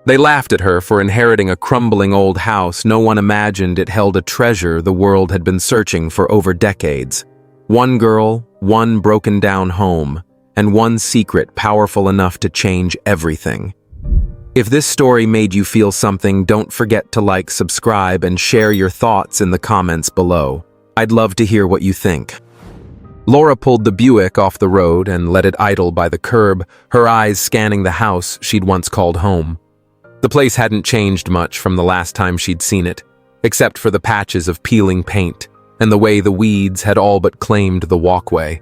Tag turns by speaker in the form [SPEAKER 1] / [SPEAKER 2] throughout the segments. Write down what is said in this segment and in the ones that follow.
[SPEAKER 1] They laughed at her for inheriting a crumbling old house. No one imagined it held a treasure the world had been searching for over decades. One girl, one broken-down home, and one secret powerful enough to change everything. If this story made you feel something, don't forget to like, subscribe, and share your thoughts in the comments below. I'd love to hear what you think. Laura pulled the Buick off the road and let it idle by the curb, her eyes scanning the house she'd once called home. The place hadn't changed much from the last time she'd seen it, except for the patches of peeling paint and the way the weeds had all but claimed the walkway.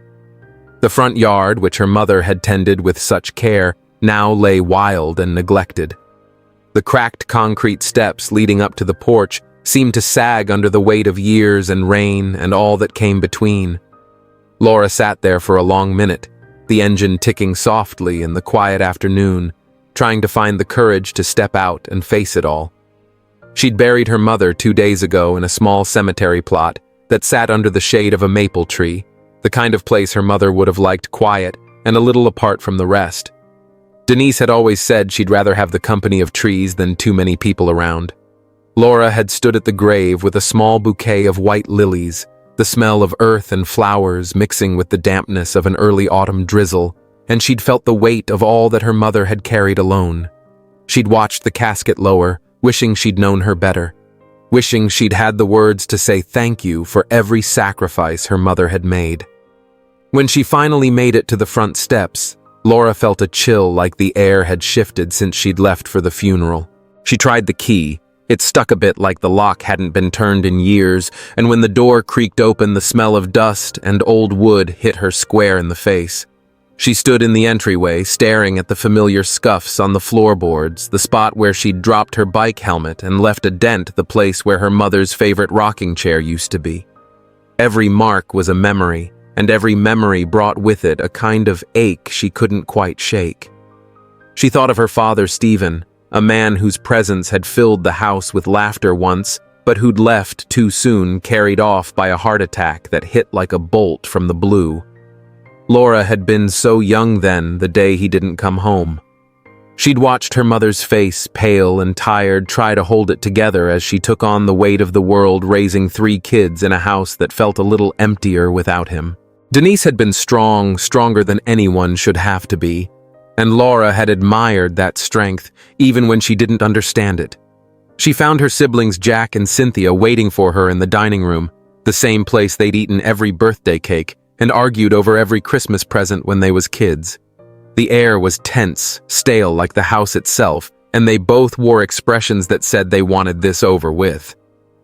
[SPEAKER 1] The front yard, which her mother had tended with such care, now lay wild and neglected. The cracked concrete steps leading up to the porch seemed to sag under the weight of years and rain and all that came between. Laura sat there for a long minute, the engine ticking softly in the quiet afternoon, trying to find the courage to step out and face it all. She'd buried her mother 2 days ago in a small cemetery plot that sat under the shade of a maple tree, the kind of place her mother would have liked, quiet and a little apart from the rest. Denise had always said she'd rather have the company of trees than too many people around. Laura had stood at the grave with a small bouquet of white lilies, the smell of earth and flowers mixing with the dampness of an early autumn drizzle, and she'd felt the weight of all that her mother had carried alone. She'd watched the casket lower, wishing she'd known her better, wishing she'd had the words to say thank you for every sacrifice her mother had made. When she finally made it to the front steps, Laura felt a chill like the air had shifted since she'd left for the funeral. She tried the key. It stuck a bit like the lock hadn't been turned in years, and when the door creaked open, the smell of dust and old wood hit her square in the face. She stood in the entryway, staring at the familiar scuffs on the floorboards, the spot where she'd dropped her bike helmet and left a dent, the place where her mother's favorite rocking chair used to be. Every mark was a memory, and every memory brought with it a kind of ache she couldn't quite shake. She thought of her father, Stephen, a man whose presence had filled the house with laughter once, but who'd left too soon, carried off by a heart attack that hit like a bolt from the blue. Laura had been so young then, the day he didn't come home. She'd watched her mother's face, pale and tired, try to hold it together as she took on the weight of the world, raising 3 kids in a house that felt a little emptier without him. Denise had been strong, stronger than anyone should have to be, and Laura had admired that strength, even when she didn't understand it. She found her siblings Jack and Cynthia waiting for her in the dining room, the same place they'd eaten every birthday cake, and argued over every Christmas present when they was kids. The air was tense, stale like the house itself, and they both wore expressions that said they wanted this over with.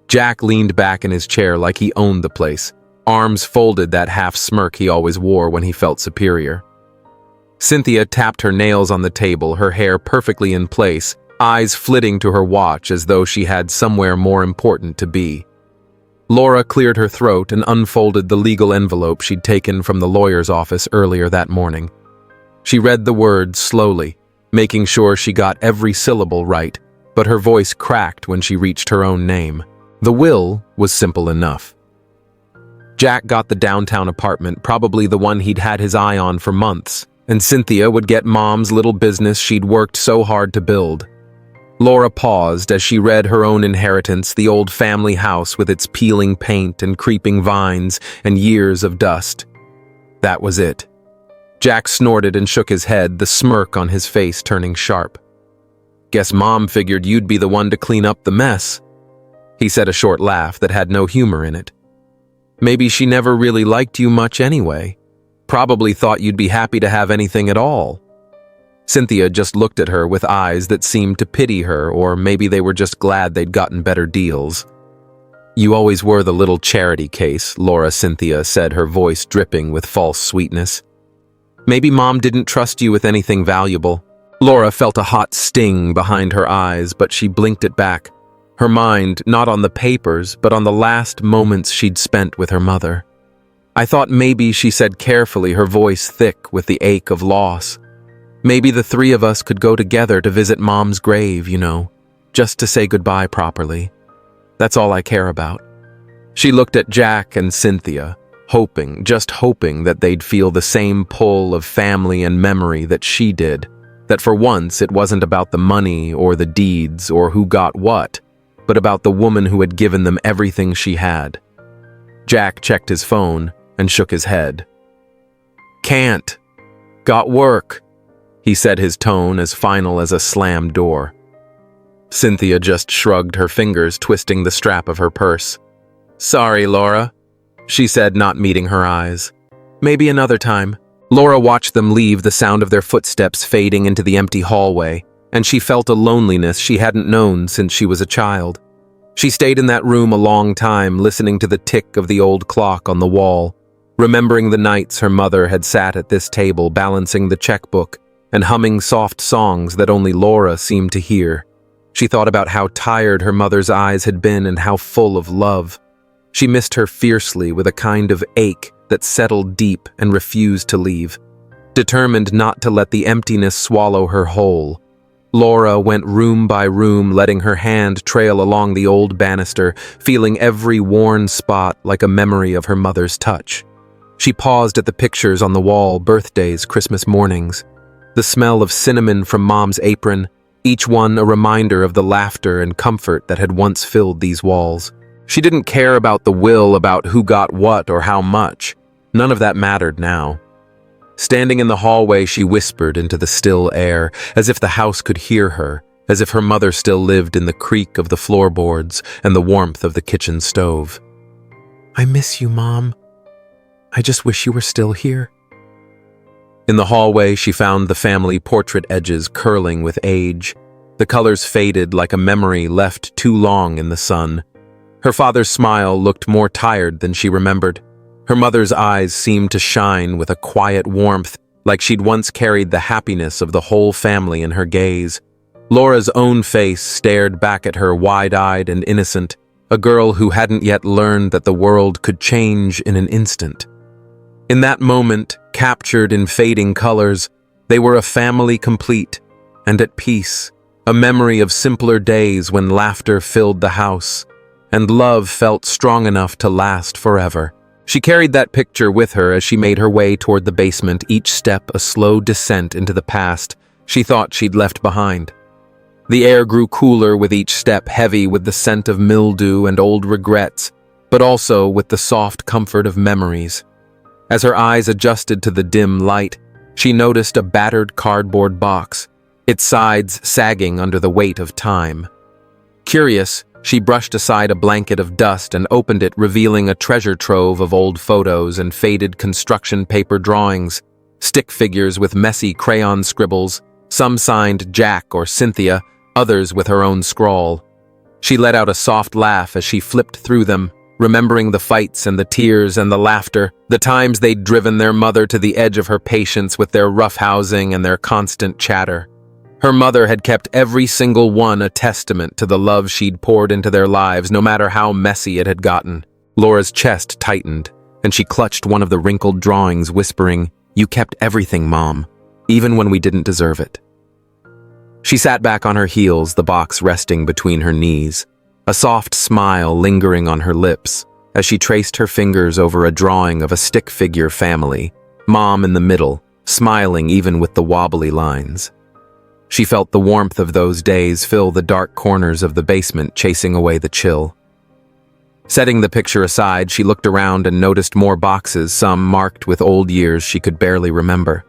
[SPEAKER 1] Jack leaned back in his chair like he owned the place, arms folded, that half smirk he always wore when he felt superior. Cynthia tapped her nails on the table, her hair perfectly in place, eyes flitting to her watch as though she had somewhere more important to be. Laura cleared her throat and unfolded the legal envelope she'd taken from the lawyer's office earlier that morning. She read the words slowly, making sure she got every syllable right, but her voice cracked when she reached her own name. The will was simple enough. Jack got the downtown apartment, probably the one he'd had his eye on for months, and Cynthia would get Mom's little business she'd worked so hard to build. Laura paused as she read her own inheritance, the old family house with its peeling paint and creeping vines and years of dust. That was it. Jack snorted and shook his head, the smirk on his face turning sharp. "Guess Mom figured you'd be the one to clean up the mess." He said, a short laugh that had no humor in it. "Maybe she never really liked you much anyway. Probably thought you'd be happy to have anything at all." Cynthia just looked at her with eyes that seemed to pity her, or maybe they were just glad they'd gotten better deals. "You always were the little charity case," Cynthia said, her voice dripping with false sweetness. "Maybe Mom didn't trust you with anything valuable." Laura felt a hot sting behind her eyes, but she blinked it back, her mind not on the papers, but on the last moments she'd spent with her mother. "I thought maybe," she said carefully, her voice thick with the ache of loss. "Maybe the 3 of us could go together to visit Mom's grave, just to say goodbye properly. That's all I care about." She looked at Jack and Cynthia, just hoping that they'd feel the same pull of family and memory that she did, that for once it wasn't about the money or the deeds or who got what, but about the woman who had given them everything she had. Jack checked his phone and shook his head. "Can't. Got work," he said, his tone as final as a slammed door. Cynthia just shrugged her fingers, twisting the strap of her purse. "Sorry, Laura," she said, not meeting her eyes. "Maybe another time." Laura watched them leave, the sound of their footsteps fading into the empty hallway, and she felt a loneliness she hadn't known since she was a child. She stayed in that room a long time, listening to the tick of the old clock on the wall, remembering the nights her mother had sat at this table balancing the checkbook and humming soft songs that only Laura seemed to hear. She thought about how tired her mother's eyes had been and how full of love. She missed her fiercely with a kind of ache that settled deep and refused to leave. Determined not to let the emptiness swallow her whole, Laura went room by room, letting her hand trail along the old banister, feeling every worn spot like a memory of her mother's touch. She paused at the pictures on the wall, birthdays, Christmas mornings, the smell of cinnamon from Mom's apron, each one a reminder of the laughter and comfort that had once filled these walls. She didn't care about the will, about who got what or how much. None of that mattered now. Standing in the hallway, she whispered into the still air, as if the house could hear her, as if her mother still lived in the creak of the floorboards and the warmth of the kitchen stove. "I miss you, Mom. I just wish you were still here." In the hallway, she found the family portrait edges curling with age. The colors faded like a memory left too long in the sun. Her father's smile looked more tired than she remembered. Her mother's eyes seemed to shine with a quiet warmth, like she'd once carried the happiness of the whole family in her gaze. Laura's own face stared back at her, wide-eyed and innocent, a girl who hadn't yet learned that the world could change in an instant. In that moment, captured in fading colors, they were a family complete and at peace, a memory of simpler days when laughter filled the house and love felt strong enough to last forever. She carried that picture with her as she made her way toward the basement, each step a slow descent into the past she thought she'd left behind. The air grew cooler with each step, heavy with the scent of mildew and old regrets, but also with the soft comfort of memories. As her eyes adjusted to the dim light, she noticed a battered cardboard box, its sides sagging under the weight of time. Curious, she brushed aside a blanket of dust and opened it, revealing a treasure trove of old photos and faded construction paper drawings, stick figures with messy crayon scribbles, some signed Jack or Cynthia, others with her own scrawl. She let out a soft laugh as she flipped through them, remembering the fights and the tears and the laughter, the times they'd driven their mother to the edge of her patience with their roughhousing and their constant chatter. Her mother had kept every single one a testament to the love she'd poured into their lives, no matter how messy it had gotten. Laura's chest tightened, and she clutched one of the wrinkled drawings, whispering, "You kept everything, Mom, even when we didn't deserve it." She sat back on her heels, the box resting between her knees, a soft smile lingering on her lips as she traced her fingers over a drawing of a stick figure family, Mom in the middle, smiling even with the wobbly lines. She felt the warmth of those days fill the dark corners of the basement, chasing away the chill. Setting the picture aside, she looked around and noticed more boxes, some marked with old years she could barely remember.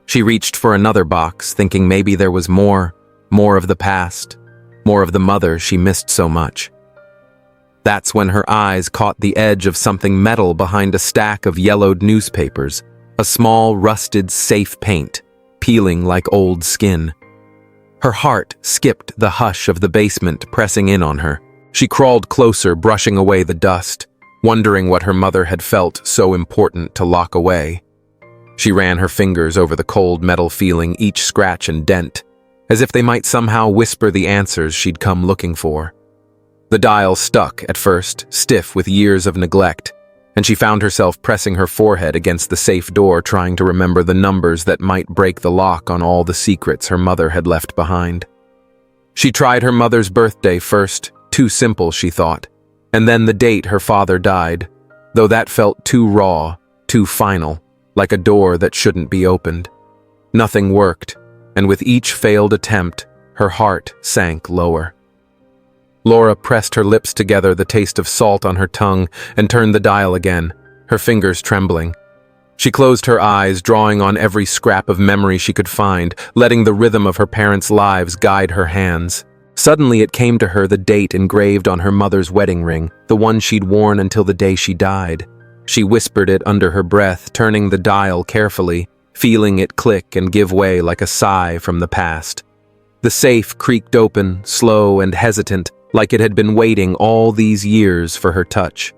[SPEAKER 1] She reached for another box, thinking maybe there was more of the past, more of the mother she missed so much. That's when her eyes caught the edge of something metal behind a stack of yellowed newspapers, a small, rusted safe paint, peeling like old skin. Her heart skipped the hush of the basement, pressing in on her. She crawled closer, brushing away the dust, wondering what her mother had felt so important to lock away. She ran her fingers over the cold metal, feeling each scratch and dent, as if they might somehow whisper the answers she'd come looking for. The dial stuck at first, stiff with years of neglect, and she found herself pressing her forehead against the safe door, trying to remember the numbers that might break the lock on all the secrets her mother had left behind. She tried her mother's birthday first, too simple, she thought, and then the date her father died, though that felt too raw, too final, like a door that shouldn't be opened. Nothing worked, and with each failed attempt, her heart sank lower. Laura pressed her lips together, the taste of salt on her tongue, and turned the dial again, her fingers trembling. She closed her eyes, drawing on every scrap of memory she could find, letting the rhythm of her parents' lives guide her hands. Suddenly it came to her the date engraved on her mother's wedding ring, the one she'd worn until the day she died. She whispered it under her breath, turning the dial carefully, feeling it click and give way like a sigh from the past. The safe creaked open, slow and hesitant, like it had been waiting all these years for her touch.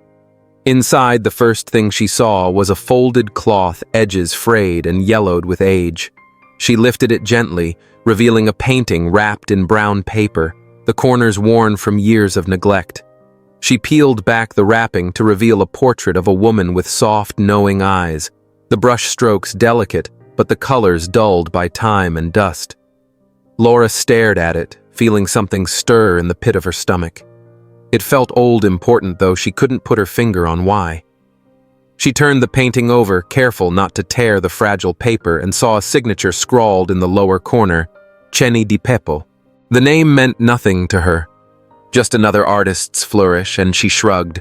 [SPEAKER 1] Inside, the first thing she saw was a folded cloth, edges frayed and yellowed with age. She lifted it gently, revealing a painting wrapped in brown paper, the corners worn from years of neglect. She peeled back the wrapping to reveal a portrait of a woman with soft, knowing eyes, the brush strokes delicate, but the colors dulled by time and dust. Laura stared at it, feeling something stir in the pit of her stomach. It felt old important, though she couldn't put her finger on why. She turned the painting over, careful not to tear the fragile paper, and saw a signature scrawled in the lower corner, Ceni di Pepo. The name meant nothing to her, just another artist's flourish, and she shrugged,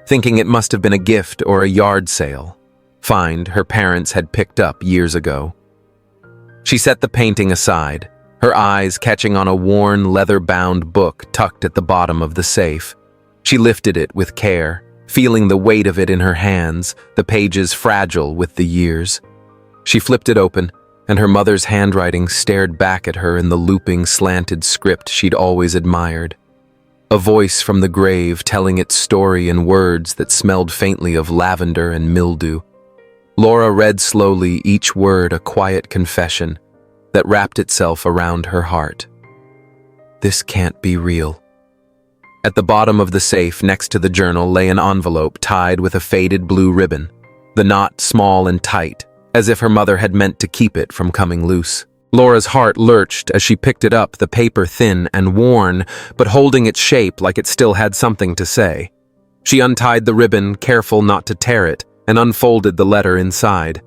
[SPEAKER 1] thinking it must have been a gift or a yard sale, find her parents had picked up years ago. She set the painting aside, her eyes catching on a worn, leather-bound book tucked at the bottom of the safe. She lifted it with care, feeling the weight of it in her hands, the pages fragile with the years. She flipped it open, and her mother's handwriting stared back at her in the looping, slanted script she'd always admired. A voice from the grave telling its story in words that smelled faintly of lavender and mildew. Laura read slowly, each word a quiet confession that wrapped itself around her heart. This can't be real. At the bottom of the safe, next to the journal, lay an envelope tied with a faded blue ribbon, the knot small and tight, as if her mother had meant to keep it from coming loose. Laura's heart lurched as she picked it up, the paper thin and worn, but holding its shape like it still had something to say. She untied the ribbon, careful not to tear it, and unfolded the letter inside.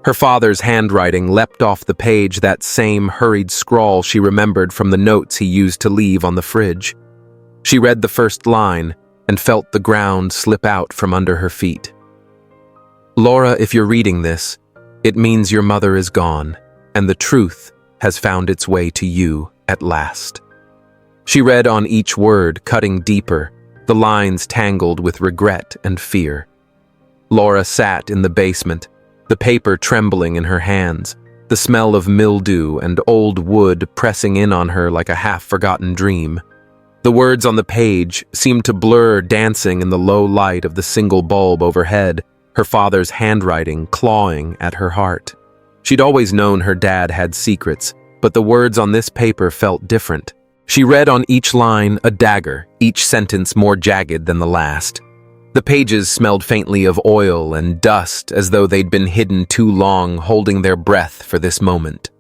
[SPEAKER 1] Her father's handwriting leapt off the page, that same hurried scrawl she remembered from the notes he used to leave on the fridge. She read the first line and felt the ground slip out from under her feet. Laura, if you're reading this, it means your mother is gone, and the truth has found its way to you at last. She read on each word, cutting deeper, the lines tangled with regret and fear. Laura sat in the basement, the paper trembling in her hands, the smell of mildew and old wood pressing in on her like a half-forgotten dream. The words on the page seemed to blur, dancing in the low light of the single bulb overhead, her father's handwriting clawing at her heart. She'd always known her dad had secrets, but the words on this paper felt different. She read on each line a dagger, each sentence more jagged than the last. The pages smelled faintly of oil and dust, as though they'd been hidden too long, holding their breath for this moment.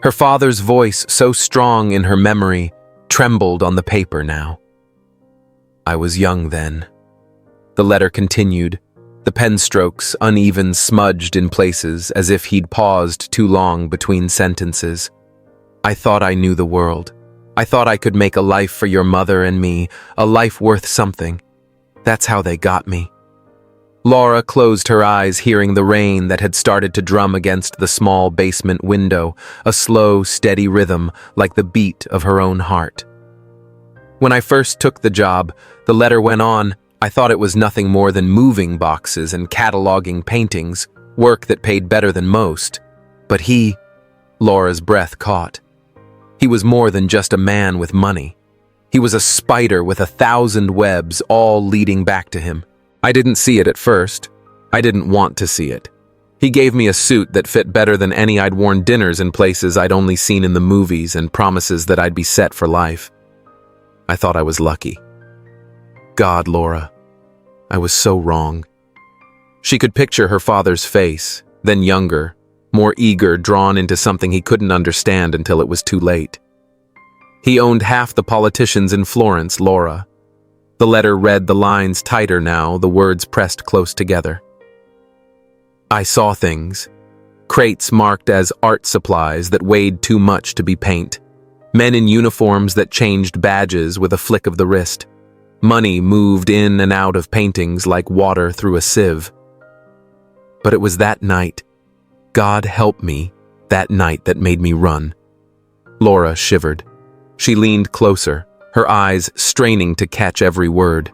[SPEAKER 1] Her father's voice, so strong in her memory, trembled on the paper now. I was young then. The letter continued, the pen strokes uneven, smudged in places, as if he'd paused too long between sentences. I thought I knew the world. I thought I could make a life for your mother and me, a life worth something. That's how they got me. Laura closed her eyes, hearing the rain that had started to drum against the small basement window, a slow, steady rhythm like the beat of her own heart. When I first took the job, the letter went on, I thought it was nothing more than moving boxes and cataloging paintings, work that paid better than most. But Laura's breath caught. He was more than just a man with money. He was a spider with 1,000 webs, all leading back to him. I didn't see it at first. I didn't want to see it. He gave me a suit that fit better than any I'd worn, dinners in places I'd only seen in the movies, and promises that I'd be set for life. I thought I was lucky. God, Laura, I was so wrong. She could picture her father's face, then younger, more eager, drawn into something he couldn't understand until it was too late. He owned half the politicians in Florence, Laura. The letter read the lines tighter now, the words pressed close together. I saw things. Crates marked as art supplies that weighed too much to be paint. Men in uniforms that changed badges with a flick of the wrist. Money moved in and out of paintings like water through a sieve. But it was that night, God help me, that night that made me run. Laura shivered. She leaned closer, her eyes straining to catch every word.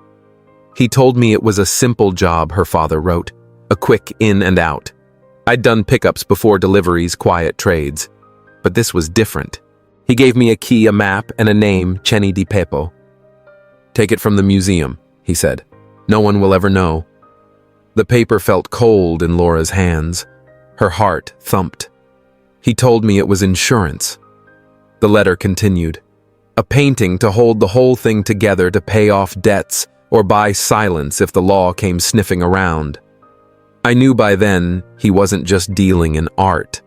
[SPEAKER 1] He told me it was a simple job, her father wrote, a quick in and out. I'd done pickups before deliveries, quiet trades. But this was different. He gave me a key, a map, and a name, Ceni di Pepo. Take it from the museum, he said. No one will ever know. The paper felt cold in Laura's hands. Her heart thumped. He told me it was insurance. The letter continued. A painting to hold the whole thing together, to pay off debts or buy silence if the law came sniffing around. I knew by then he wasn't just dealing in art.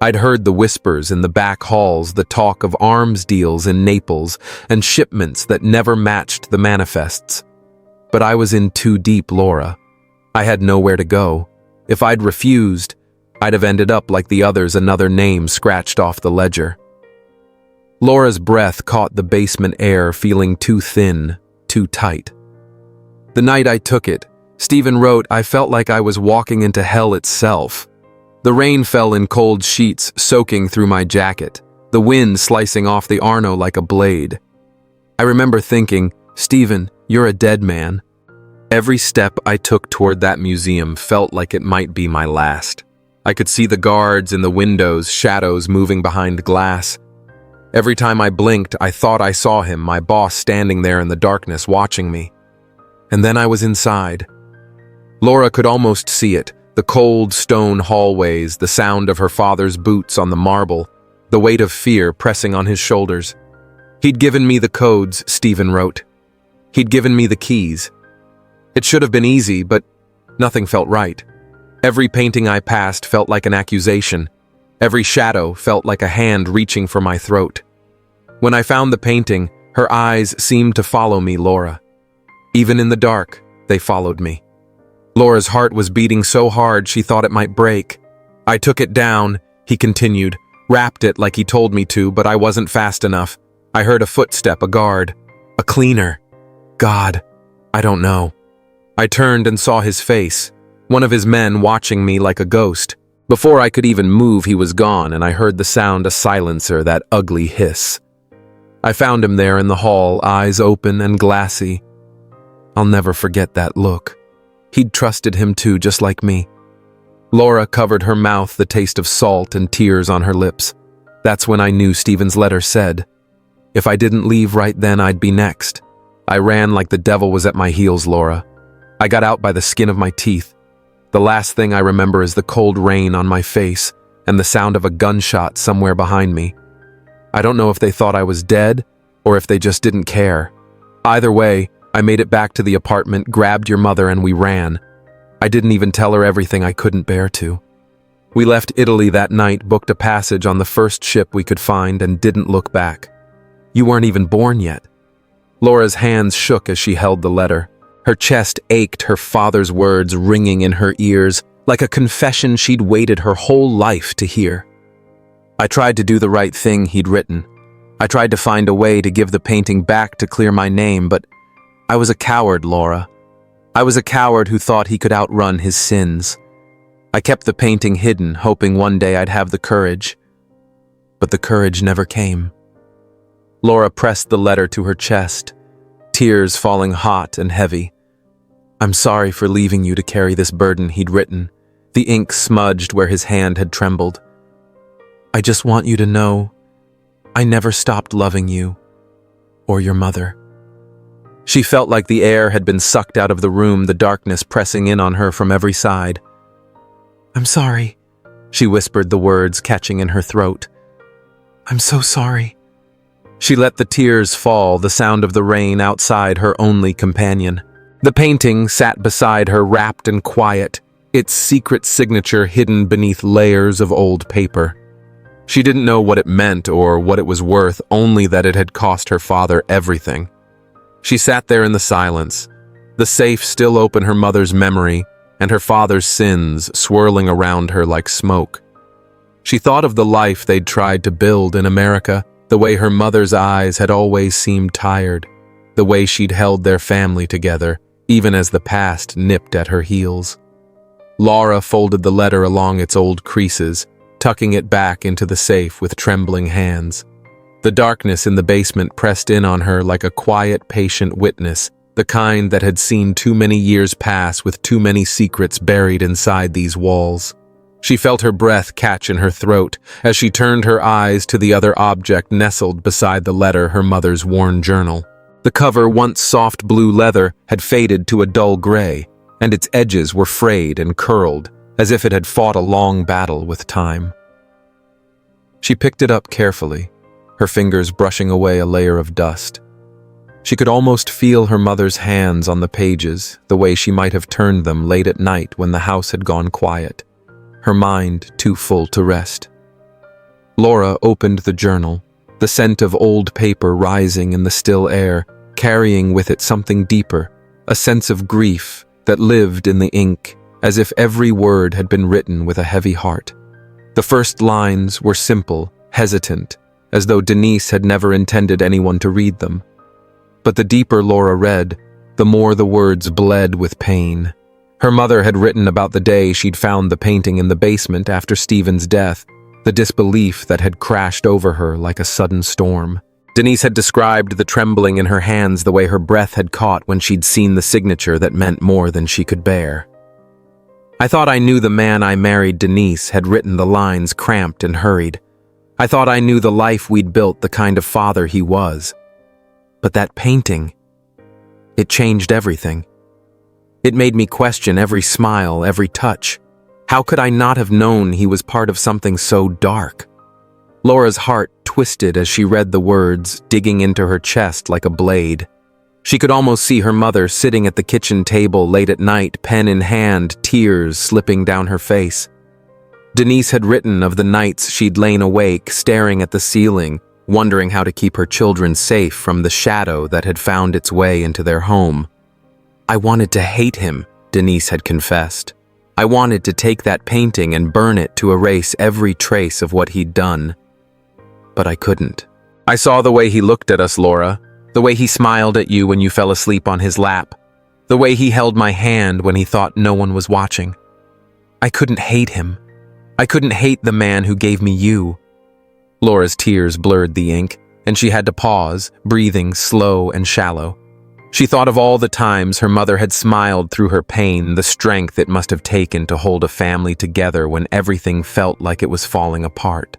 [SPEAKER 1] I'd heard the whispers in the back halls, the talk of arms deals in Naples and shipments that never matched the manifests. But I was in too deep, Laura. I had nowhere to go. If I'd refused, I'd have ended up like the others, another name scratched off the ledger. Laura's breath caught the basement air, feeling too thin, too tight. The night I took it, Stephen wrote, I felt like I was walking into hell itself. The rain fell in cold sheets, soaking through my jacket, the wind slicing off the Arno like a blade. I remember thinking, Stephen, you're a dead man. Every step I took toward that museum felt like it might be my last. I could see the guards in the windows, shadows moving behind glass. Every time I blinked, I thought I saw him, my boss, standing there in the darkness watching me. And then I was inside. Laura could almost see it, the cold stone hallways, the sound of her father's boots on the marble, the weight of fear pressing on his shoulders. He'd given me the codes, Stephen wrote. He'd given me the keys. It should have been easy, but nothing felt right. Every painting I passed felt like an accusation. Every shadow felt like a hand reaching for my throat. When I found the painting, her eyes seemed to follow me, Laura. Even in the dark, they followed me. Laura's heart was beating so hard she thought it might break. I took it down, he continued, wrapped it like he told me to, but I wasn't fast enough. I heard a footstep, a guard, a cleaner. God, I don't know. I turned and saw his face, one of his men watching me like a ghost. Before I could even move, he was gone, and I heard the sound, a silencer, that ugly hiss. I found him there in the hall, eyes open and glassy. I'll never forget that look. He'd trusted him too, just like me. Laura covered her mouth, the taste of salt and tears on her lips. That's when I knew Stephen's letter said. If I didn't leave right then, I'd be next. I ran like the devil was at my heels, Laura. I got out by the skin of my teeth. The last thing I remember is the cold rain on my face and the sound of a gunshot somewhere behind me. I don't know if they thought I was dead or if they just didn't care. Either way, I made it back to the apartment, grabbed your mother, and we ran. I didn't even tell her everything I couldn't bear to. We left Italy that night, booked a passage on the first ship we could find, and didn't look back. You weren't even born yet. Laura's hands shook as she held the letter. Her chest ached, her father's words ringing in her ears, like a confession she'd waited her whole life to hear. I tried to do the right thing he'd written. I tried to find a way to give the painting back to clear my name, but I was a coward, Laura. I was a coward who thought he could outrun his sins. I kept the painting hidden, hoping one day I'd have the courage. But the courage never came. Laura pressed the letter to her chest, tears falling hot and heavy. I'm sorry for leaving you to carry this burden, he'd written, the ink smudged where his hand had trembled. I just want you to know I never stopped loving you or your mother. She felt like the air had been sucked out of the room, the darkness pressing in on her from every side. I'm sorry, she whispered, the words catching in her throat. I'm so sorry. She let the tears fall, the sound of the rain outside her only companion. The painting sat beside her, wrapped and quiet, its secret signature hidden beneath layers of old paper. She didn't know what it meant or what it was worth, only that it had cost her father everything. She sat there in the silence, the safe still open, her mother's memory and her father's sins swirling around her like smoke. She thought of the life they'd tried to build in America, the way her mother's eyes had always seemed tired, the way she'd held their family together, even as the past nipped at her heels. Laura folded the letter along its old creases, tucking it back into the safe with trembling hands. The darkness in the basement pressed in on her like a quiet, patient witness, the kind that had seen too many years pass with too many secrets buried inside these walls. She felt her breath catch in her throat as she turned her eyes to the other object nestled beside the letter, her mother's worn journal. The cover, once soft blue leather, had faded to a dull gray, and its edges were frayed and curled, as if it had fought a long battle with time. She picked it up carefully, her fingers brushing away a layer of dust. She could almost feel her mother's hands on the pages, the way she might have turned them late at night when the house had gone quiet, her mind too full to rest. Laura opened the journal, the scent of old paper rising in the still air, carrying with it something deeper, a sense of grief that lived in the ink, as if every word had been written with a heavy heart. The first lines were simple, hesitant, as though Denise had never intended anyone to read them. But the deeper Laura read, the more the words bled with pain. Her mother had written about the day she'd found the painting in the basement after Stephen's death, the disbelief that had crashed over her like a sudden storm. Denise had described the trembling in her hands the way her breath had caught when she'd seen the signature that meant more than she could bear. I thought I knew the man I married, Denise, had written the lines cramped and hurried. I thought I knew the life we'd built, the kind of father he was. But that painting, it changed everything. It made me question every smile, every touch. How could I not have known he was part of something so dark? Laura's heart twisted as she read the words, digging into her chest like a blade. She could almost see her mother sitting at the kitchen table late at night, pen in hand, tears slipping down her face. Denise had written of the nights she'd lain awake, staring at the ceiling, wondering how to keep her children safe from the shadow that had found its way into their home. I wanted to hate him, Denise had confessed. I wanted to take that painting and burn it to erase every trace of what he'd done. But I couldn't. I saw the way he looked at us, Laura, the way he smiled at you when you fell asleep on his lap, the way he held my hand when he thought no one was watching. I couldn't hate him. I couldn't hate the man who gave me you. Laura's tears blurred the ink, and she had to pause, breathing slow and shallow. She thought of all the times her mother had smiled through her pain, the strength it must have taken to hold a family together when everything felt like it was falling apart.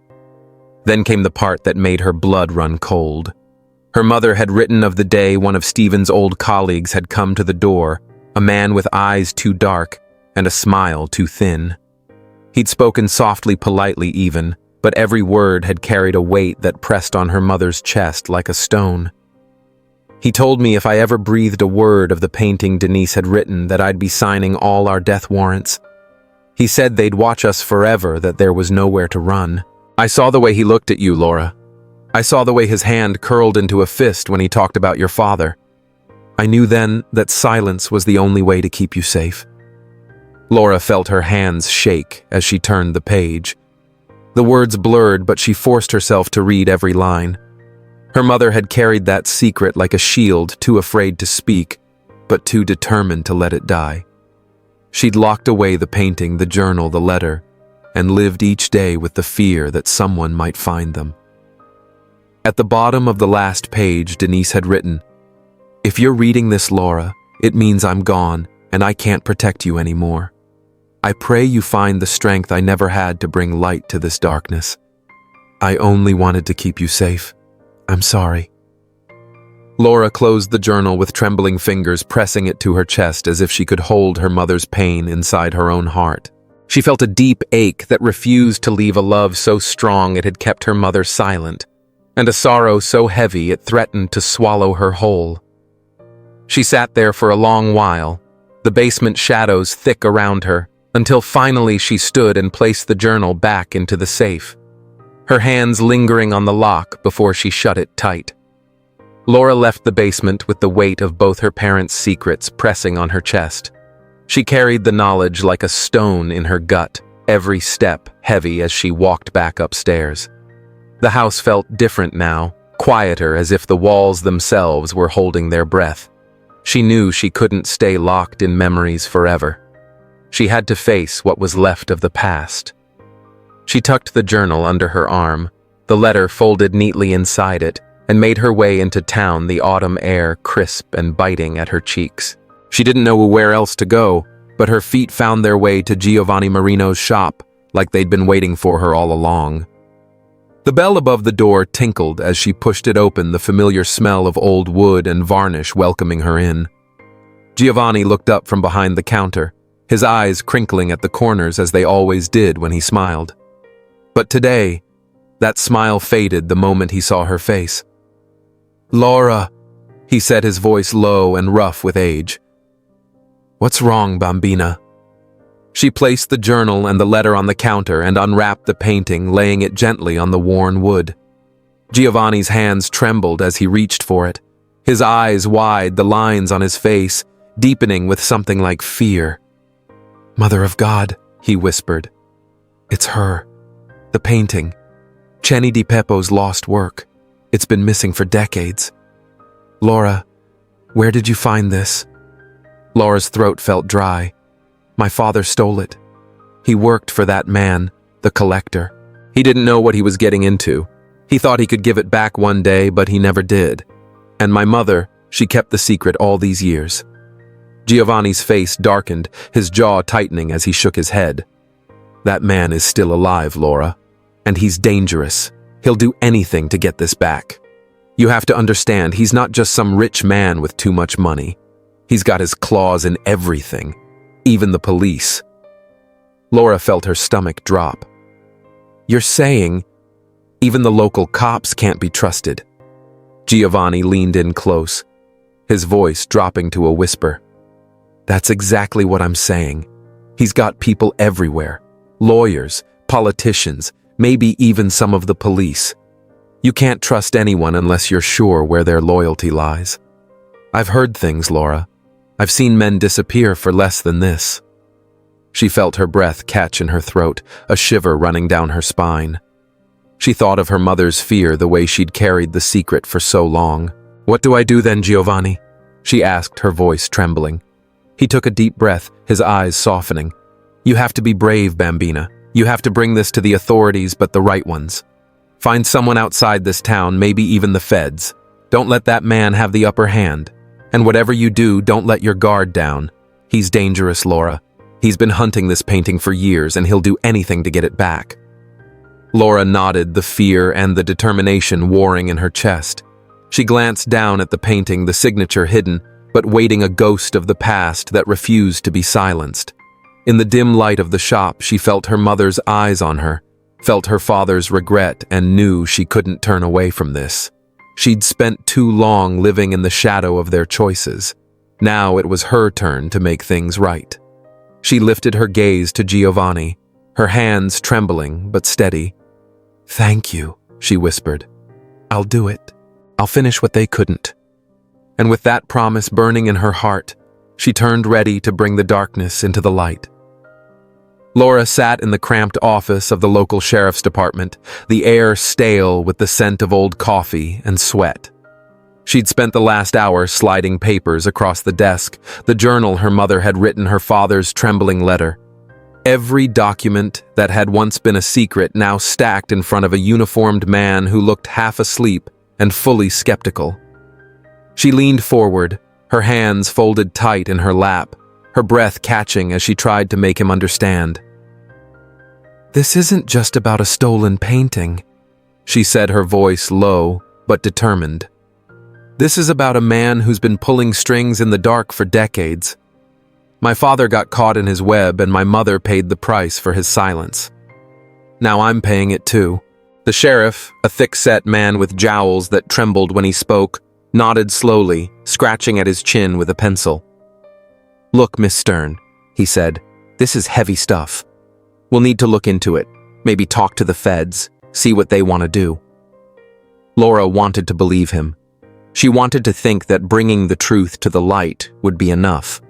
[SPEAKER 1] Then came the part that made her blood run cold. Her mother had written of the day one of Stephen's old colleagues had come to the door, a man with eyes too dark and a smile too thin. He'd spoken softly, politely even, but every word had carried a weight that pressed on her mother's chest like a stone. He told me if I ever breathed a word of the painting Denise had written, that I'd be signing all our death warrants. He said they'd watch us forever, that there was nowhere to run. I saw the way he looked at you, Laura. I saw the way his hand curled into a fist when he talked about your father. I knew then that silence was the only way to keep you safe. Laura felt her hands shake as she turned the page. The words blurred, but she forced herself to read every line. Her mother had carried that secret like a shield, too afraid to speak, but too determined to let it die. She'd locked away the painting, the journal, the letter, and lived each day with the fear that someone might find them. At the bottom of the last page, Denise had written, "If you're reading this, Laura, it means I'm gone and I can't protect you anymore. I pray you find the strength I never had to bring light to this darkness. I only wanted to keep you safe. I'm sorry." Laura closed the journal with trembling fingers, pressing it to her chest as if she could hold her mother's pain inside her own heart. She felt a deep ache that refused to leave a love so strong it had kept her mother silent, and a sorrow so heavy it threatened to swallow her whole. She sat there for a long while, the basement shadows thick around her, until finally she stood and placed the journal back into the safe, her hands lingering on the lock before she shut it tight. Laura left the basement with the weight of both her parents' secrets pressing on her chest. She carried the knowledge like a stone in her gut, every step heavy as she walked back upstairs. The house felt different now, quieter, as if the walls themselves were holding their breath. She knew she couldn't stay locked in memories forever. She had to face what was left of the past. She tucked the journal under her arm, the letter folded neatly inside it, and made her way into town, the autumn air crisp and biting at her cheeks. She didn't know where else to go, but her feet found their way to Giovanni Marino's shop, like they'd been waiting for her all along. The bell above the door tinkled as she pushed it open, the familiar smell of old wood and varnish welcoming her in. Giovanni looked up from behind the counter, his eyes crinkling at the corners as they always did when he smiled. But today, that smile faded the moment he saw her face. "Laura," he said, his voice low and rough with age. "What's wrong, bambina?" She placed the journal and the letter on the counter and unwrapped the painting, laying it gently on the worn wood. Giovanni's hands trembled as he reached for it, his eyes wide, the lines on his face deepening with something like fear. "Mother of God," he whispered. "It's her. The painting. Ceni di Peppo's lost work. It's been missing for decades. Laura, where did you find this?" Laura's throat felt dry. "My father stole it. He worked for that man, the collector. He didn't know what he was getting into. He thought he could give it back one day, but he never did. And my mother, she kept the secret all these years." Giovanni's face darkened, his jaw tightening as he shook his head. "That man is still alive, Laura. And he's dangerous. He'll do anything to get this back. You have to understand, he's not just some rich man with too much money. He's got his claws in everything, even the police." Laura felt her stomach drop. "You're saying even the local cops can't be trusted?" Giovanni leaned in close, his voice dropping to a whisper. "That's exactly what I'm saying. He's got people everywhere. Lawyers, politicians, maybe even some of the police. You can't trust anyone unless you're sure where their loyalty lies. I've heard things, Laura. I've seen men disappear for less than this." She felt her breath catch in her throat, a shiver running down her spine. She thought of her mother's fear, the way she'd carried the secret for so long. "What do I do then, Giovanni?" she asked, her voice trembling. He took a deep breath, his eyes softening. "You have to be brave, Bambina. You have to bring this to the authorities, but the right ones. Find someone outside this town, maybe even the feds. Don't let that man have the upper hand. And whatever you do, don't let your guard down. He's dangerous, Laura. He's been hunting this painting for years, and he'll do anything to get it back." Laura nodded, the fear and the determination warring in her chest. She glanced down at the painting, the signature hidden, but waiting a ghost of the past that refused to be silenced. In the dim light of the shop, she felt her mother's eyes on her, felt her father's regret, and knew she couldn't turn away from this. She'd spent too long living in the shadow of their choices. Now it was her turn to make things right. She lifted her gaze to Giovanni, her hands trembling but steady. "Thank you," she whispered. "I'll do it. I'll finish what they couldn't." And with that promise burning in her heart, she turned ready to bring the darkness into the light. Laura sat in the cramped office of the local sheriff's department, the air stale with the scent of old coffee and sweat. She'd spent the last hour sliding papers across the desk, the journal her mother had written her father's trembling letter. Every document that had once been a secret now stacked in front of a uniformed man who looked half asleep and fully skeptical. She leaned forward, her hands folded tight in her lap, her breath catching as she tried to make him understand. "This isn't just about a stolen painting," she said, her voice low but determined. "This is about a man who's been pulling strings in the dark for decades. My father got caught in his web, and my mother paid the price for his silence. Now I'm paying it too." The sheriff, a thick-set man with jowls that trembled when he spoke, nodded slowly, scratching at his chin with a pencil. "Look, Miss Stern," he said, "this is heavy stuff. We'll need to look into it, maybe talk to the feds, see what they want to do." Laura wanted to believe him. She wanted to think that bringing the truth to the light would be enough.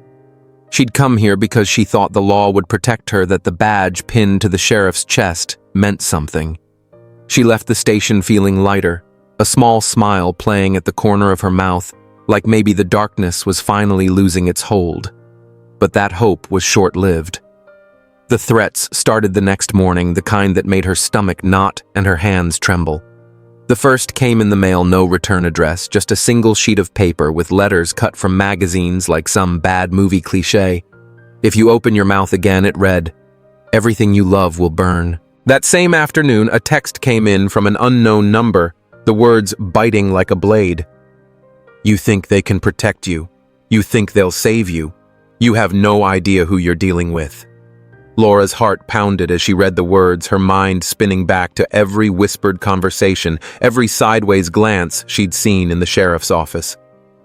[SPEAKER 1] She'd come here because she thought the law would protect her, that the badge pinned to the sheriff's chest meant something. She left the station feeling lighter, a small smile playing at the corner of her mouth, like maybe the darkness was finally losing its hold. But that hope was short-lived. The threats started the next morning, the kind that made her stomach knot and her hands tremble. The first came in the mail, no return address, just a single sheet of paper with letters cut from magazines like some bad movie cliché. If you open your mouth again, it read, "Everything you love will burn." That same afternoon, a text came in from an unknown number, the words biting like a blade. "You think they can protect you. You think they'll save you. You have no idea who you're dealing with." Laura's heart pounded as she read the words, her mind spinning back to every whispered conversation, every sideways glance she'd seen in the sheriff's office.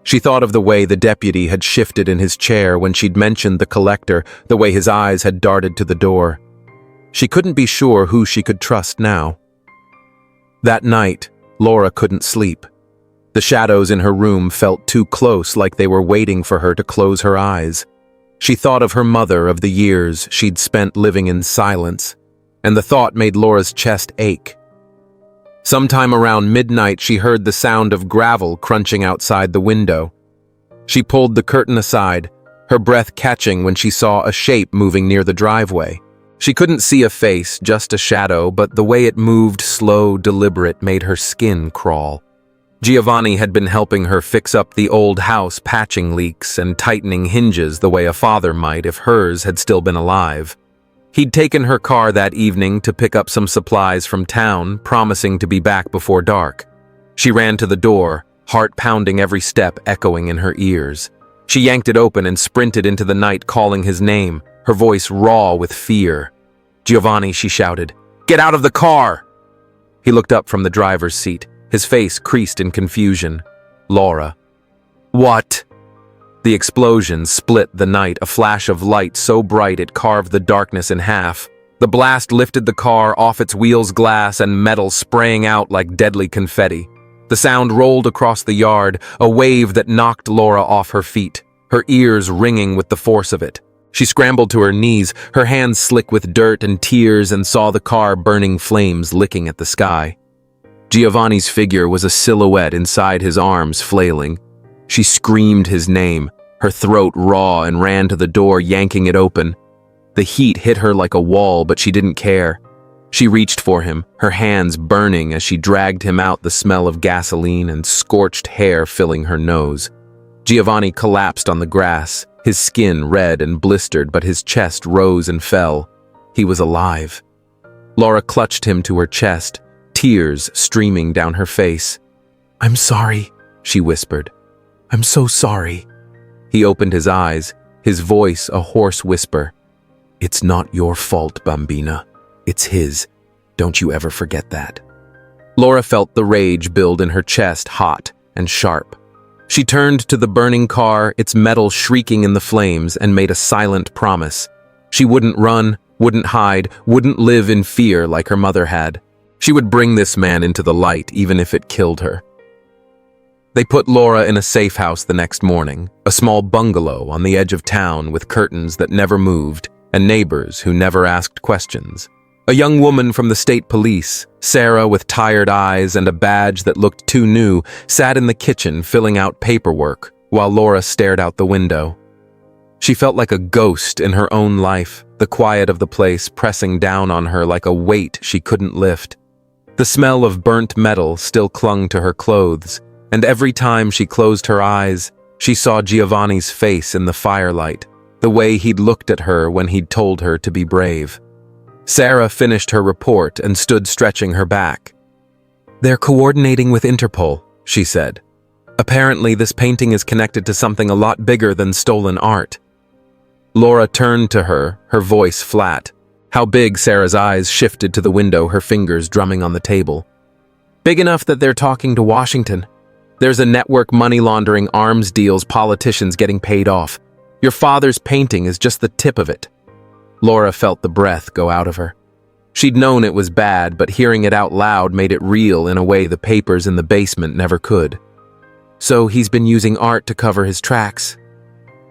[SPEAKER 1] She thought of the way the deputy had shifted in his chair when she'd mentioned the collector, the way his eyes had darted to the door. She couldn't be sure who she could trust now. That night, Laura couldn't sleep. The shadows in her room felt too close, like they were waiting for her to close her eyes. She thought of her mother, of the years she'd spent living in silence, and the thought made Laura's chest ache. Sometime around midnight, she heard the sound of gravel crunching outside the window. She pulled the curtain aside, her breath catching when she saw a shape moving near the driveway. She couldn't see a face, just a shadow, but the way it moved, slow, deliberate, made her skin crawl. Giovanni had been helping her fix up the old house, patching leaks and tightening hinges the way a father might if hers had still been alive. He'd taken her car that evening to pick up some supplies from town, promising to be back before dark. She ran to the door, heart pounding every step echoing in her ears. She yanked it open and sprinted into the night, calling his name, her voice raw with fear. "Giovanni," she shouted, "get out of the car!" He looked up from the driver's seat, his face creased in confusion. "Laura." "What?" The explosion split the night, a flash of light so bright it carved the darkness in half. The blast lifted the car off its wheels, glass and metal spraying out like deadly confetti. The sound rolled across the yard, a wave that knocked Laura off her feet, her ears ringing with the force of it. She scrambled to her knees, her hands slick with dirt and tears, and saw the car burning flames licking at the sky. Giovanni's figure was a silhouette inside his arms, flailing. She screamed his name, her throat raw, and ran to the door, yanking it open. The heat hit her like a wall, but she didn't care. She reached for him, her hands burning as she dragged him out, the smell of gasoline and scorched hair filling her nose. Giovanni collapsed on the grass, his skin red and blistered, but his chest rose and fell. He was alive. Laura clutched him to her chest, tears streaming down her face. "I'm sorry," she whispered. "I'm so sorry." He opened his eyes, his voice a hoarse whisper. "It's not your fault, Bambina. It's his. Don't you ever forget that." Laura felt the rage build in her chest, hot and sharp. She turned to the burning car, its metal shrieking in the flames, and made a silent promise. She wouldn't run, wouldn't hide, wouldn't live in fear like her mother had. She would bring this man into the light, even if it killed her. They put Laura in a safe house the next morning, a small bungalow on the edge of town with curtains that never moved and neighbors who never asked questions. A young woman from the state police, Sarah with tired eyes and a badge that looked too new, sat in the kitchen filling out paperwork while Laura stared out the window. She felt like a ghost in her own life, the quiet of the place pressing down on her like a weight she couldn't lift. The smell of burnt metal still clung to her clothes, and every time she closed her eyes, she saw Giovanni's face in the firelight, the way he'd looked at her when he'd told her to be brave. Sarah finished her report and stood stretching her back. "They're coordinating with Interpol," she said. "Apparently this painting is connected to something a lot bigger than stolen art." Laura turned to her, her voice flat. How big? Sarah's eyes shifted to the window, her fingers drumming on the table. "Big enough that they're talking to Washington. There's a network money laundering arms deals, politicians getting paid off. Your father's painting is just the tip of it." Laura felt the breath go out of her. She'd known it was bad, but hearing it out loud made it real in a way the papers in the basement never could. "So he's been using art to cover his tracks."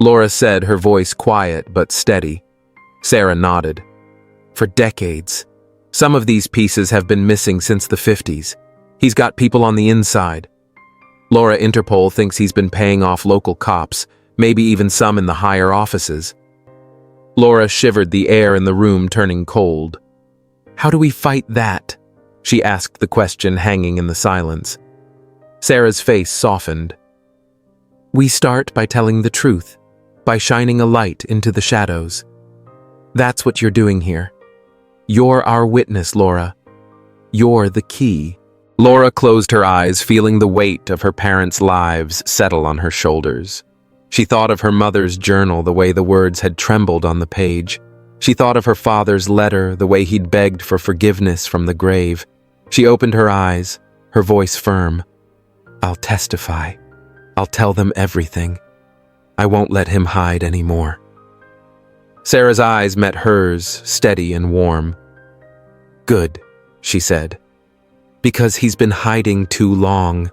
[SPEAKER 1] Laura said, her voice quiet but steady. Sarah nodded. For decades. Some of these pieces have been missing since the 50s. He's got people on the inside. Laura Interpol thinks he's been paying off local cops, maybe even some in the higher offices. Laura shivered, the air in the room turning cold. How do we fight that? She asked, the question hanging in the silence. Sarah's face softened. We start by telling the truth, by shining a light into the shadows. That's what you're doing here. You're our witness, Laura. You're the key. Laura closed her eyes, feeling the weight of her parents' lives settle on her shoulders. She thought of her mother's journal, the way the words had trembled on the page. She thought of her father's letter, the way he'd begged for forgiveness from the grave. She opened her eyes, her voice firm. I'll testify. I'll tell them everything. I won't let him hide anymore. Sarah's eyes met hers, steady and warm. Good, she said. Because he's been hiding too long.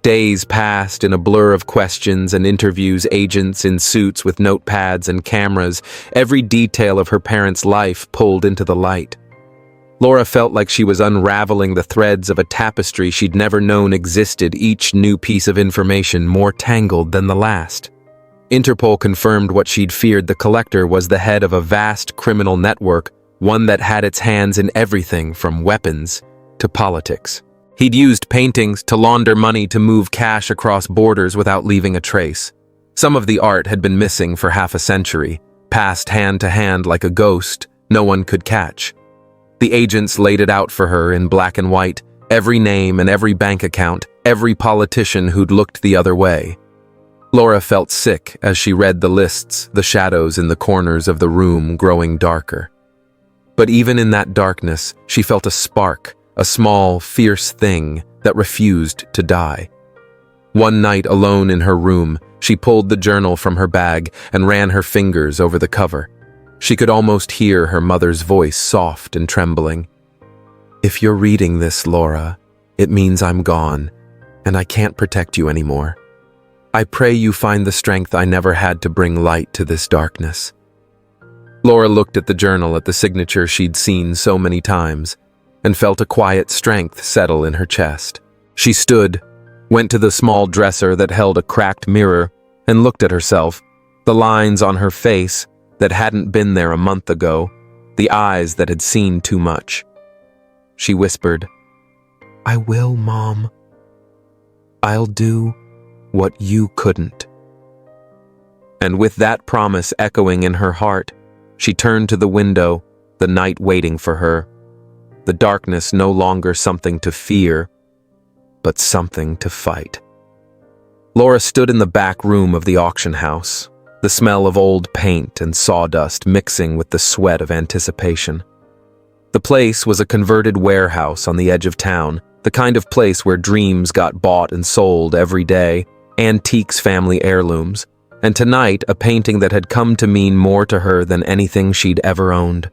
[SPEAKER 1] Days passed in a blur of questions and interviews, agents in suits with notepads and cameras, every detail of her parents' life pulled into the light. Laura felt like she was unraveling the threads of a tapestry she'd never known existed, each new piece of information more tangled than the last. Interpol confirmed what she'd feared: the collector was the head of a vast criminal network, one that had its hands in everything from weapons to politics. He'd used paintings to launder money, to move cash across borders without leaving a trace. Some of the art had been missing for half a century, passed hand to hand like a ghost no one could catch. The agents laid it out for her in black and white, every name and every bank account, every politician who'd looked the other way. Laura felt sick as she read the lists, the shadows in the corners of the room growing darker. But even in that darkness, she felt a spark, a small, fierce thing that refused to die. One night, alone in her room, she pulled the journal from her bag and ran her fingers over the cover. She could almost hear her mother's voice, soft and trembling. If you're reading this, Laura, it means I'm gone, and I can't protect you anymore. I pray you find the strength I never had to bring light to this darkness. Laura looked at the journal, at the signature she'd seen so many times, and felt a quiet strength settle in her chest. She stood, went to the small dresser that held a cracked mirror, and looked at herself, the lines on her face that hadn't been there a month ago, the eyes that had seen too much. She whispered, I will, Mom. I'll do what you couldn't. And with that promise echoing in her heart, she turned to the window, the night waiting for her. The darkness no longer something to fear, but something to fight. Laura stood in the back room of the auction house, the smell of old paint and sawdust mixing with the sweat of anticipation. The place was a converted warehouse on the edge of town, the kind of place where dreams got bought and sold every day, antiques, family heirlooms, and tonight a painting that had come to mean more to her than anything she'd ever owned.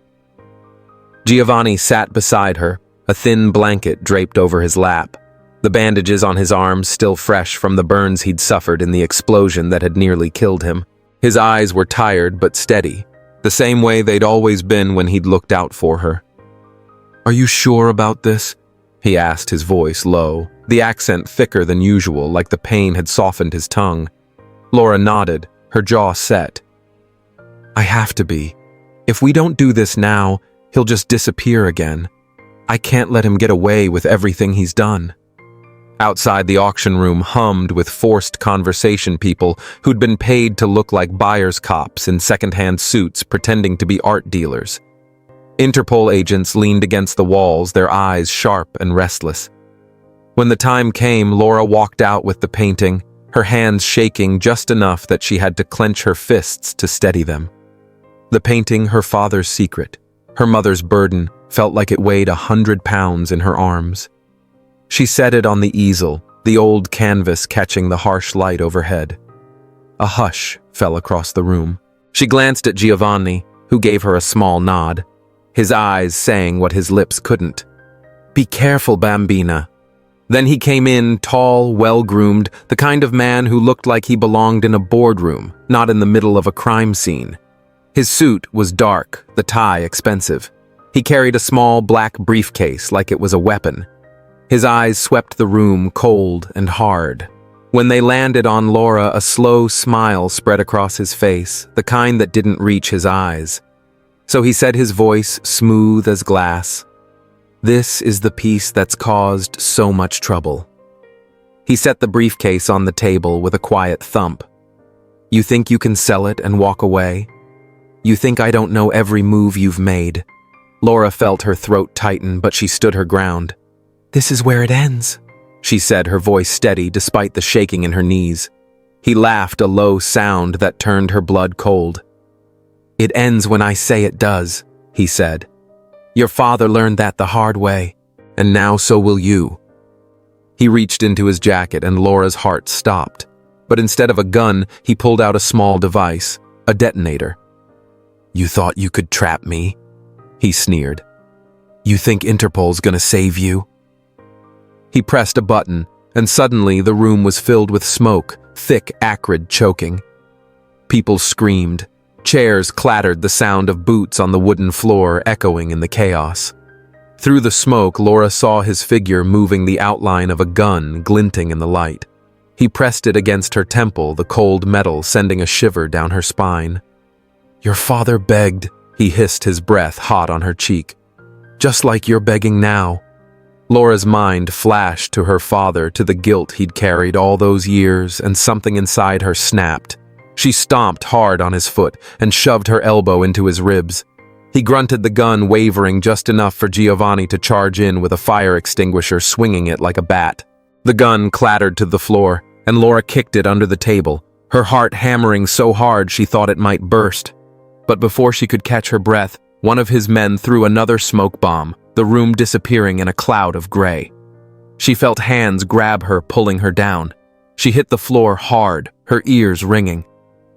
[SPEAKER 1] Giovanni sat beside her, a thin blanket draped over his lap, the bandages on his arms still fresh from the burns he'd suffered in the explosion that had nearly killed him. His eyes were tired but steady, the same way they'd always been when he'd looked out for her. Are you sure about this? He asked, his voice low, the accent thicker than usual, like the pain had softened his tongue. Laura nodded, her jaw set. I have to be. If we don't do this now, he'll just disappear again. I can't let him get away with everything he's done. Outside, the auction room hummed with forced conversation, people who'd been paid to look like buyer's cops in second-hand suits pretending to be art dealers. Interpol agents leaned against the walls, their eyes sharp and restless. When the time came, Laura walked out with the painting, her hands shaking just enough that she had to clench her fists to steady them. The painting, her father's secret, her mother's burden, felt like it weighed 100 pounds in her arms. She set it on the easel, the old canvas catching the harsh light overhead. A hush fell across the room. She glanced at Giovanni, who gave her a small nod, his eyes saying what his lips couldn't. Be careful, Bambina. Then he came in, tall, well-groomed, the kind of man who looked like he belonged in a boardroom, not in the middle of a crime scene. His suit was dark, the tie expensive. He carried a small black briefcase like it was a weapon. His eyes swept the room, cold and hard. When they landed on Laura, a slow smile spread across his face, the kind that didn't reach his eyes. So he said, his voice smooth as glass, "This is the piece that's caused so much trouble." He set the briefcase on the table with a quiet thump. "You think you can sell it and walk away? You think I don't know every move you've made?" Laura felt her throat tighten, but she stood her ground. "This is where it ends," she said, her voice steady despite the shaking in her knees. He laughed, a low sound that turned her blood cold. "It ends when I say it does," he said. "Your father learned that the hard way, and now so will you." He reached into his jacket and Laura's heart stopped. But instead of a gun, he pulled out a small device, a detonator. "You thought you could trap me?" he sneered. "You think Interpol's gonna save you?" He pressed a button, and suddenly the room was filled with smoke, thick, acrid, choking. People screamed. Chairs clattered, the sound of boots on the wooden floor echoing in the chaos. Through the smoke, Laura saw his figure moving, the outline of a gun glinting in the light. He pressed it against her temple, the cold metal sending a shiver down her spine. "Your father begged," he hissed, his breath hot on her cheek. "Just like you're begging now." Laura's mind flashed to her father, to the guilt he'd carried all those years, and something inside her snapped. She stomped hard on his foot and shoved her elbow into his ribs. He grunted, the gun wavering just enough for Giovanni to charge in with a fire extinguisher, swinging it like a bat. The gun clattered to the floor, and Laura kicked it under the table, her heart hammering so hard she thought it might burst. But before she could catch her breath, one of his men threw another smoke bomb, the room disappearing in a cloud of gray. She felt hands grab her, pulling her down. She hit the floor hard, her ears ringing.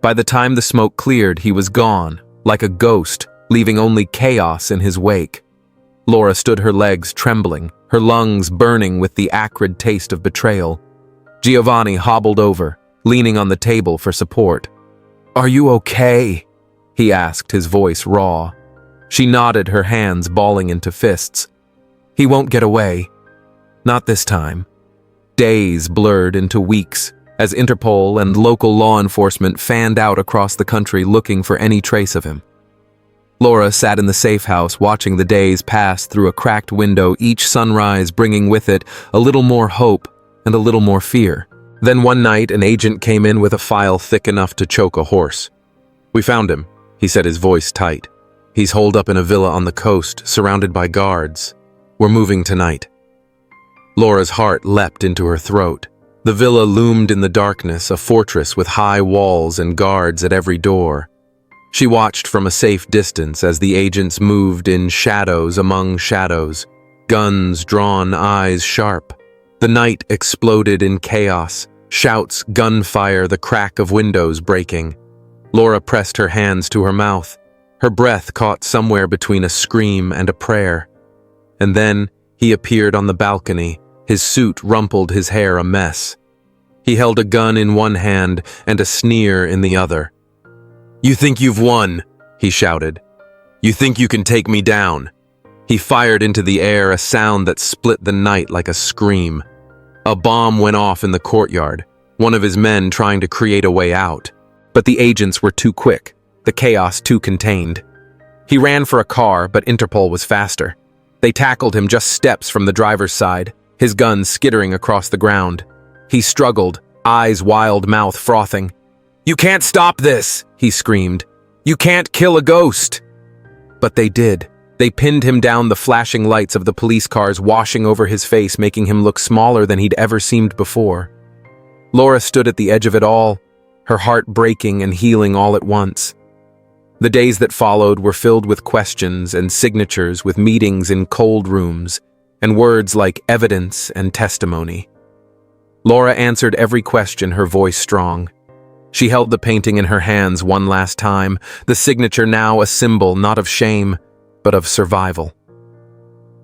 [SPEAKER 1] By the time the smoke cleared, he was gone, like a ghost, leaving only chaos in his wake. Laura stood, her legs trembling, her lungs burning with the acrid taste of betrayal. Giovanni hobbled over, leaning on the table for support. "Are you okay?" he asked, his voice raw. She nodded, her hands balling into fists. "He won't get away. Not this time." Days blurred into weeks, as Interpol and local law enforcement fanned out across the country looking for any trace of him. Laura sat in the safe house, watching the days pass through a cracked window, each sunrise bringing with it a little more hope and a little more fear. Then one night, an agent came in with a file thick enough to choke a horse. "We found him," he said, his voice tight. "He's holed up in a villa on the coast, surrounded by guards. We're moving tonight." Laura's heart leapt into her throat. The villa loomed in the darkness, a fortress with high walls and guards at every door. She watched from a safe distance as the agents moved in shadows among shadows, guns drawn, eyes sharp. The night exploded in chaos, shouts, gunfire, the crack of windows breaking. Laura pressed her hands to her mouth. Her breath caught somewhere between a scream and a prayer. And then he appeared on the balcony, his suit rumpled, his hair a mess. He held a gun in one hand and a sneer in the other. "You think you've won," he shouted. "You think you can take me down." He fired into the air, a sound that split the night like a scream. A bomb went off in the courtyard, one of his men trying to create a way out. But the agents were too quick, the chaos too contained. He ran for a car, but Interpol was faster. They tackled him just steps from the driver's side, his gun skittering across the ground. He struggled, eyes wild, mouth frothing. "You can't stop this," he screamed. "You can't kill a ghost." But they did. They pinned him down, the flashing lights of the police cars washing over his face, making him look smaller than he'd ever seemed before. Laura stood at the edge of it all, her heart breaking and healing all at once. The days that followed were filled with questions and signatures, with meetings in cold rooms, and words like evidence and testimony. Laura answered every question, her voice strong. She held the painting in her hands one last time, the signature now a symbol not of shame, but of survival.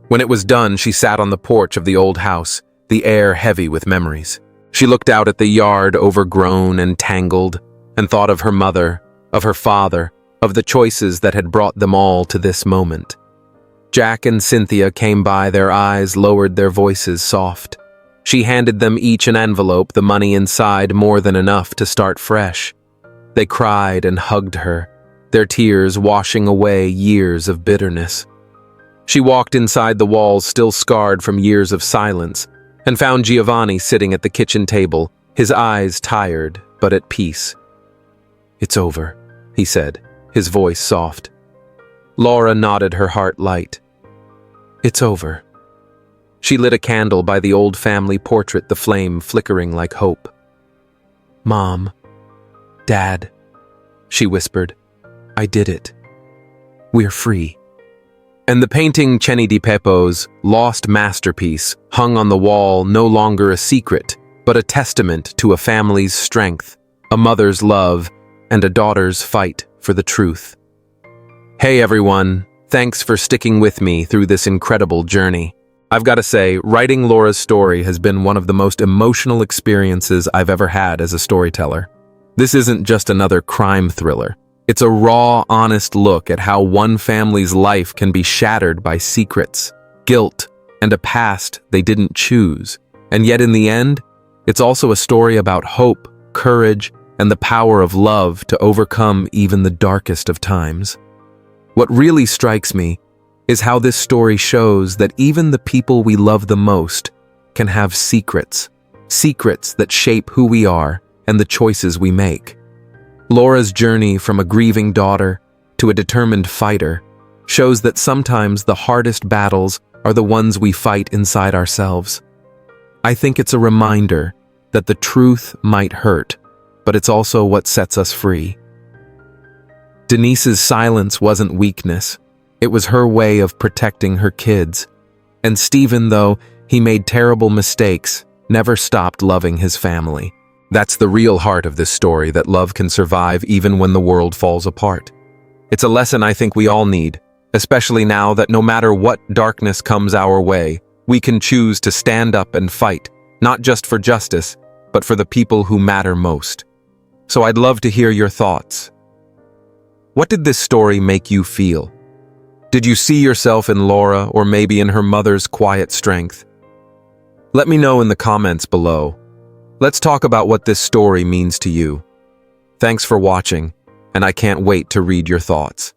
[SPEAKER 1] When it was done, she sat on the porch of the old house, the air heavy with memories. She looked out at the yard, overgrown and tangled, and thought of her mother, of her father, of the choices that had brought them all to this moment. Jack and Cynthia came by, their eyes lowered, their voices soft. She handed them each an envelope, the money inside more than enough to start fresh. They cried and hugged her, their tears washing away years of bitterness. She walked inside the walls still scarred from years of silence, and found Giovanni sitting at the kitchen table, his eyes tired but at peace. "It's over," he said, his voice soft. Laura nodded, her heart light. "It's over." She lit a candle by the old family portrait, the flame flickering like hope. "Mom, Dad," she whispered, "I did it. We're free." And the painting Ceni di Peppo's lost masterpiece hung on the wall, no longer a secret, but a testament to a family's strength, a mother's love, and a daughter's fight for the truth. Hey everyone, thanks for sticking with me through this incredible journey. I've got to say, writing Laura's story has been one of the most emotional experiences I've ever had as a storyteller. This isn't just another crime thriller. It's a raw, honest look at how one family's life can be shattered by secrets, guilt, and a past they didn't choose. And yet in the end, it's also a story about hope, courage, and the power of love to overcome even the darkest of times. What really strikes me is how this story shows that even the people we love the most can have secrets that shape who we are and the choices we make. Laura's journey from a grieving daughter to a determined fighter shows that sometimes the hardest battles are the ones we fight inside ourselves. I think it's a reminder that the truth might hurt, but it's also what sets us free. Denise's silence wasn't weakness. It was her way of protecting her kids. And Stephen, though he made terrible mistakes, never stopped loving his family. That's the real heart of this story, that love can survive even when the world falls apart. It's a lesson I think we all need, especially now that no matter what darkness comes our way, we can choose to stand up and fight, not just for justice, but for the people who matter most. So I'd love to hear your thoughts. What did this story make you feel? Did you see yourself in Laura, or maybe in her mother's quiet strength? Let me know in the comments below. Let's talk about what this story means to you. Thanks for watching, and I can't wait to read your thoughts.